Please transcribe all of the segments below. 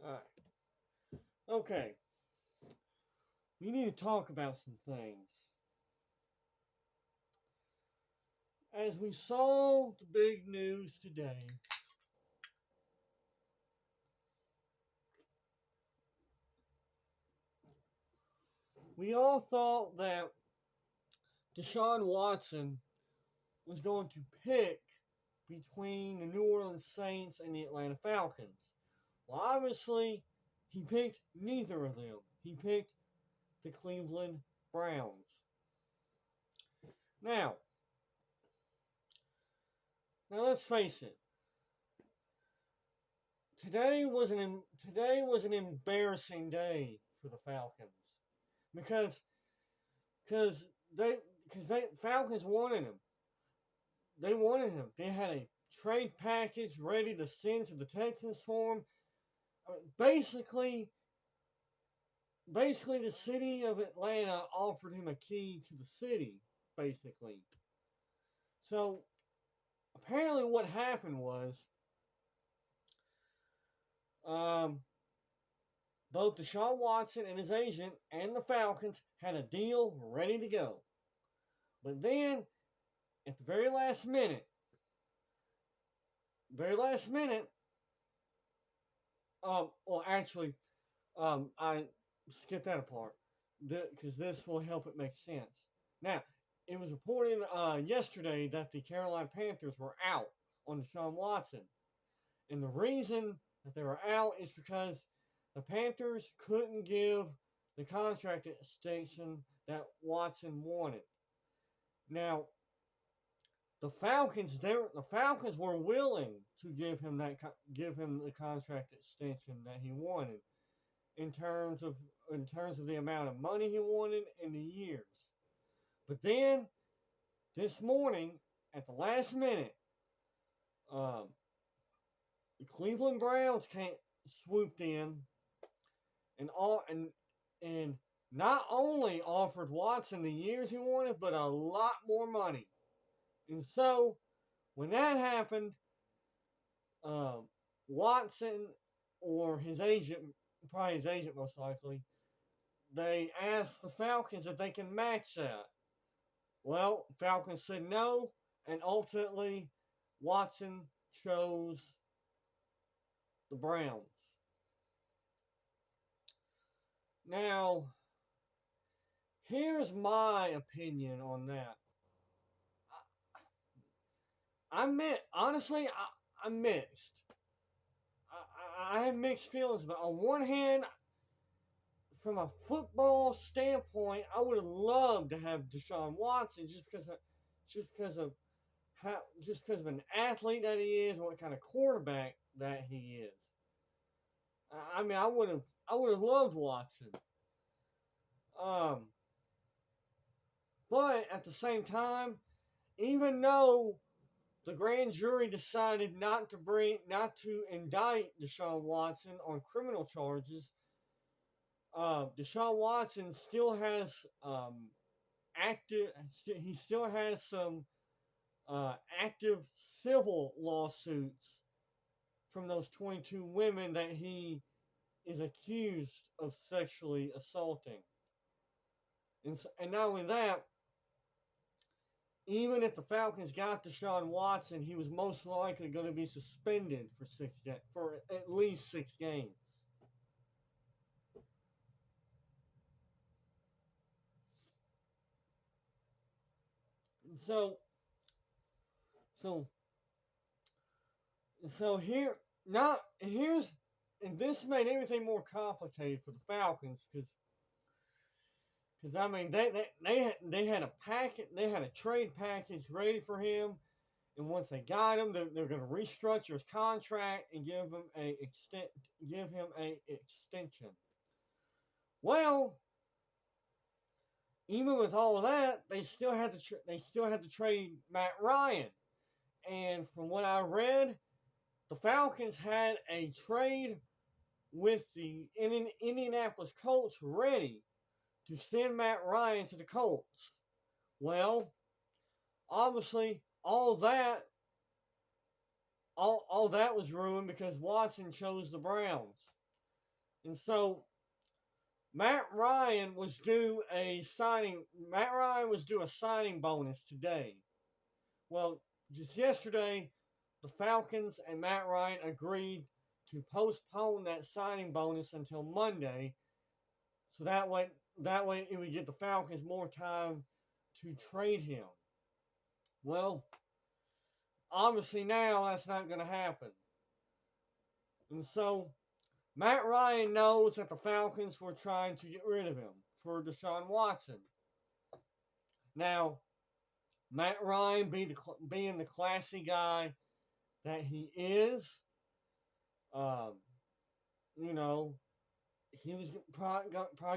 Alright. Okay. We need to talk about some things. As we saw the big news today, we all thought that Deshaun Watson was going to pick between the New Orleans Saints and the Atlanta Falcons. Well, obviously, he picked neither of them. He picked the Cleveland Browns. Now, now let's face it. Today was an embarrassing day for the Falcons because because they Falcons wanted him. They wanted him. They had a trade package ready to send to the Texans for him. Basically, basically, the city of Atlanta offered him a key to the city. Basically, so apparently, what happened was, um, both Deshaun Watson and his agent and the Falcons had a deal ready to go. But then, at the very last minute, well, actually, I skipped that apart because this will help it make sense. Now, it was reported yesterday that the Carolina Panthers were out on Deshaun Watson. And the reason that they were out is because the Panthers couldn't give the contract extension that Watson wanted. Now, the Falcons were willing to give him the contract extension that he wanted in terms of the amount of money he wanted and the years. But then this morning, at the last minute, um, the Cleveland Browns swooped in and not only offered Watson the years he wanted, but a lot more money. And so when that happened, Watson or his agent, probably his agent most likely, they asked the Falcons if they can match that. Well, Falcons said no, and ultimately Watson chose the Browns. Now, here's my opinion on that. Honestly, I'm mixed. I have mixed feelings, but on one hand, from a football standpoint, I would have loved to have Deshaun Watson just because of just because of an athlete that he is and what kind of quarterback that he is. I mean, I would have loved Watson. Um, but at the same time, even though the grand jury decided not to indict Deshaun Watson on criminal charges, Deshaun Watson still has active. He still has some active civil lawsuits from those 22 women that he is accused of sexually assaulting. And not only that, even if the Falcons got Deshaun Watson, he was most likely going to be suspended for at least 6 games. So, so, so here now here's and this made everything more complicated for the Falcons because I mean they had a trade package ready for him, and once they got him, they're going to restructure his contract and give him a extension. Well, even with all of that, they still had to trade Matt Ryan, and from what I read, the Falcons had a trade with the Indianapolis Colts ready to send Matt Ryan to the Colts. Well, obviously, all that was ruined because Watson chose the Browns. And so Matt Ryan was due a signing. Matt Ryan was due a signing bonus today. Well, just yesterday, the Falcons and Matt Ryan agreed to postpone that signing bonus until Monday, so that way it would give the Falcons more time to trade him. Well, obviously now that's not going to happen, and so Matt Ryan knows that the Falcons were trying to get rid of him for Deshaun Watson. Now, Matt Ryan being the classy guy that he is, um, you know, he was probably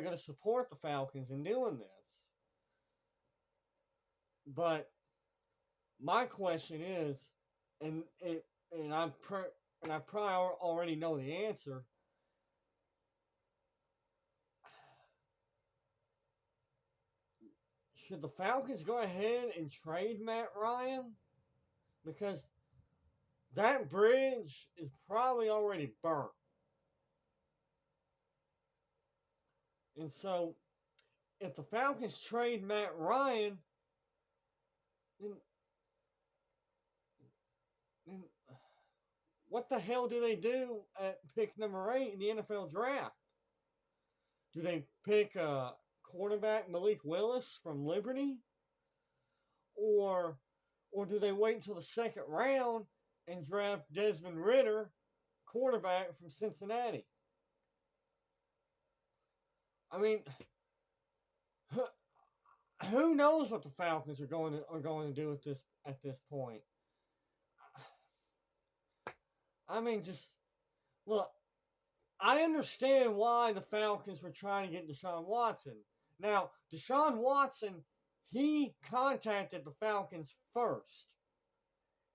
going to support the Falcons in doing this. But my question is, and it, and I and I probably already know the answer. Should the Falcons go ahead and trade Matt Ryan? Because that bridge is probably already burnt. And so, if the Falcons trade Matt Ryan, then, then what the hell do they do at pick number 8 in the NFL draft? Do they pick quarterback Malik Willis from Liberty? Or do they wait until the second round and draft Desmond Ridder, quarterback from Cincinnati? I mean, who knows what the Falcons are going to do at this point? I mean, just look. I understand why the Falcons were trying to get Deshaun Watson. Now, Deshaun Watson, he contacted the Falcons first.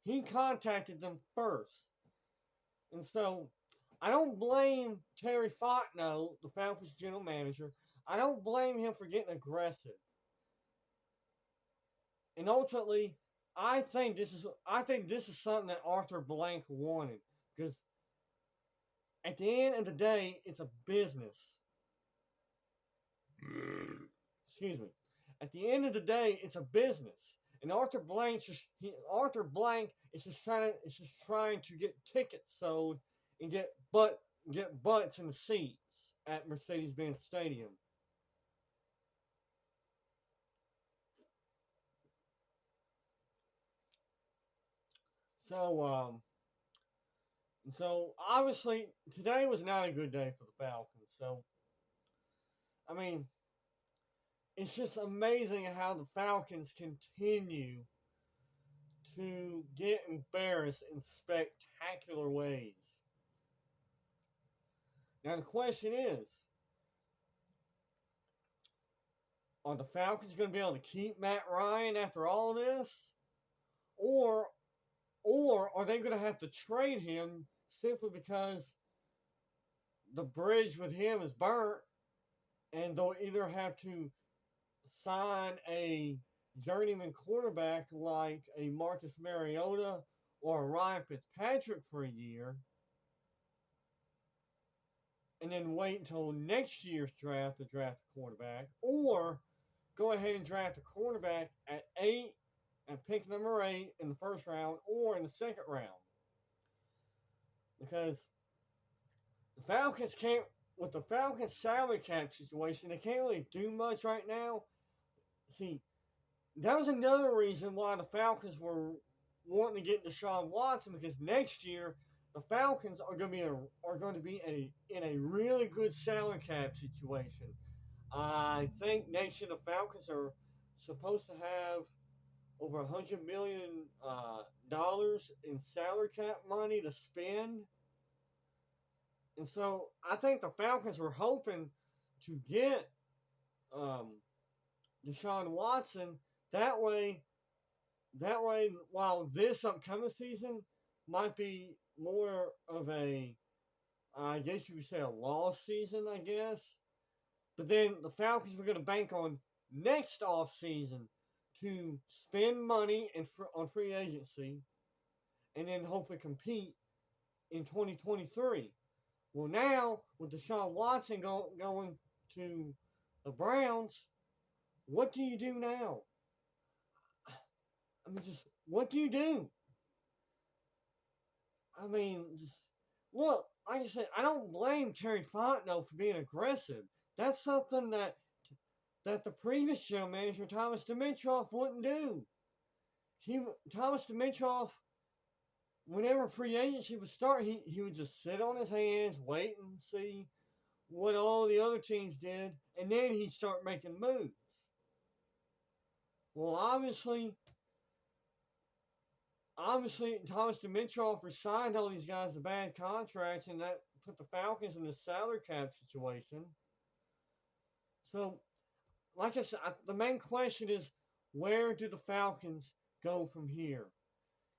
He contacted them first. And so, I don't blame Terry Fontenot, the Falcons general manager. I don't blame him for getting aggressive. And ultimately, I think this is something that Arthur Blank wanted, because at the end of the day, it's a business. Excuse me. At the end of the day, it's a business, and Arthur Blank is just trying to get tickets sold and get butts in the seats at Mercedes-Benz Stadium. So obviously today was not a good day for the Falcons. So I mean, it's just amazing how the Falcons continue to get embarrassed in spectacular ways. Now the question is, are the Falcons going to be able to keep Matt Ryan after all this? Or are they going to have to trade him simply because the bridge with him is burnt, and they'll either have to sign a journeyman quarterback like a Marcus Mariota or a Ryan Fitzpatrick for a year, and then wait until next year's draft to draft a quarterback, or go ahead and draft a quarterback at 8 and pick number 8 in the first round or in the second round. Because the Falcons can't, with the Falcons salary cap situation, they can't really do much right now. See, that was another reason why the Falcons were wanting to get Deshaun Watson, because next year the Falcons are going to be in a really good salary cap situation. I think next year the Falcons are supposed to have over $100 million in salary cap money to spend, and so I think the Falcons were hoping to get Deshaun Watson. That way, while this upcoming season might be more of a, I guess you could say, a lost season, I guess. But then the Falcons were going to bank on next off season to spend money on free agency, and then hopefully compete in 2023. Well, now with Deshaun Watson going to the Browns, what do you do now? I mean, just what do you do? I mean, just look. Like I said, I don't blame Terry Fontenot for being aggressive. That's something that the previous general manager Thomas Dimitroff wouldn't do. Thomas Dimitroff, whenever free agency would start, he would just sit on his hands, wait and see what all the other teams did, and then he'd start making moves. Well, obviously, Thomas Dimitroff signed all these guys to bad contracts, and that put the Falcons in this salary cap situation. So, like I said, the main question is, where do the Falcons go from here?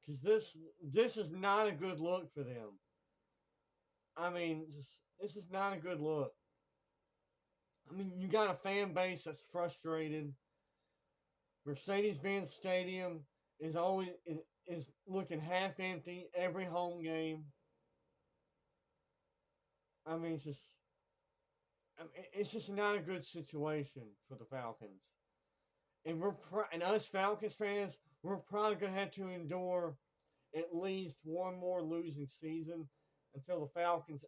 Because this is not a good look for them. I mean, this is not a good look. I mean, you got a fan base that's frustrated. Mercedes-Benz Stadium is looking half empty every home game. I mean, it's just not a good situation for the Falcons. And and us Falcons fans, we're probably gonna have to endure at least one more losing season until the Falcons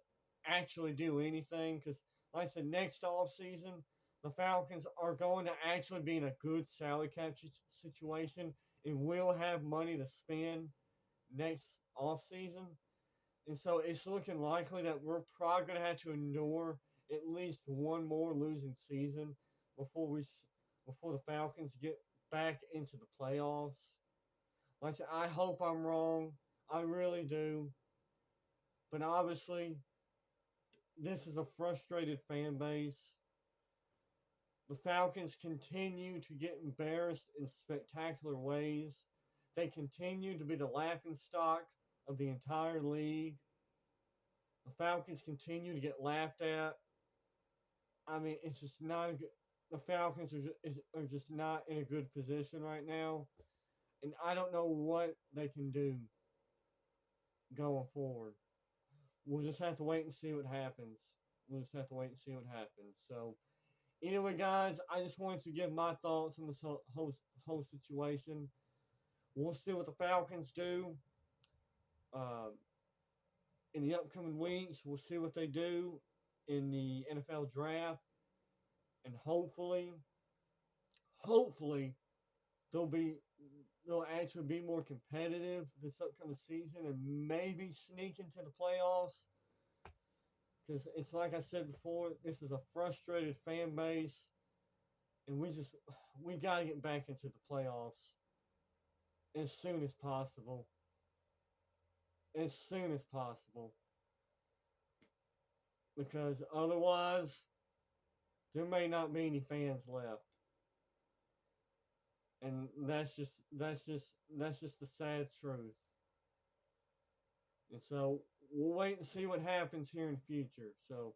actually do anything. Because, like I said, next off season, the Falcons are going to actually be in a good salary cap situation and will have money to spend next off season. And so it's looking likely that we're probably going to have to endure at least one more losing season before before the Falcons get back into the playoffs. Like I said, I hope I'm wrong. I really do. But obviously, this is a frustrated fan base. The Falcons continue to get embarrassed in spectacular ways. They continue to be the laughing stock of the entire league. The Falcons continue to get laughed at. I mean, it's just not a good. The Falcons are just not in a good position right now, and I don't know what they can do going forward. We'll just have to wait and see what happens. We'll just have to wait and see what happens. So, anyway, guys, I just wanted to give my thoughts on this whole situation. We'll see what the Falcons do um, in the upcoming weeks. We'll see what they do in the NFL draft, and hopefully, they'll be they'll actually be more competitive this upcoming season and maybe sneak into the playoffs. Because it's like I said before, this is a frustrated fan base, and we got to get back into the playoffs as soon as possible. As soon as possible, because otherwise, there may not be any fans left, and that's just the sad truth. And so we'll wait and see what happens here in the future. So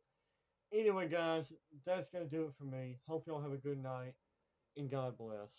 anyway, guys, that's gonna do it for me. Hope y'all have a good night, and God bless.